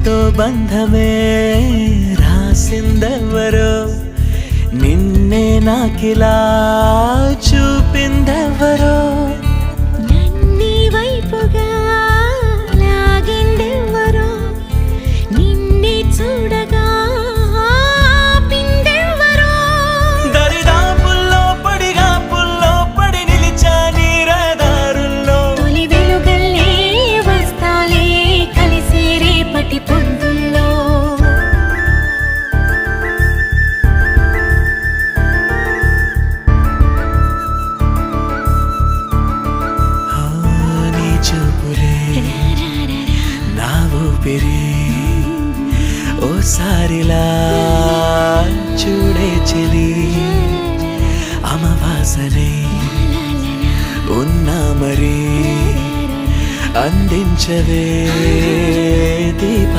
నీతో బంధమే రాసిందెవరో నిన్నే నాకిలా చూపిందెవరో నన్నీ వైపుగా లాగిందెవరో నిన్నే చూడగా ఆపిందెవరో దరిదాపుల్లో పడిగాపుల్లో పడి నిలిచా నీ రహదారుల్లో తొలి వెలుగల్లే వస్తాలే కలిసి రేపటి పొద్దుల్లో నీ చూపులే నా ఊపిరి ఓసారిలా చూడే చెలి అమవాసనే ఉన్నా మరి అందించవే దీప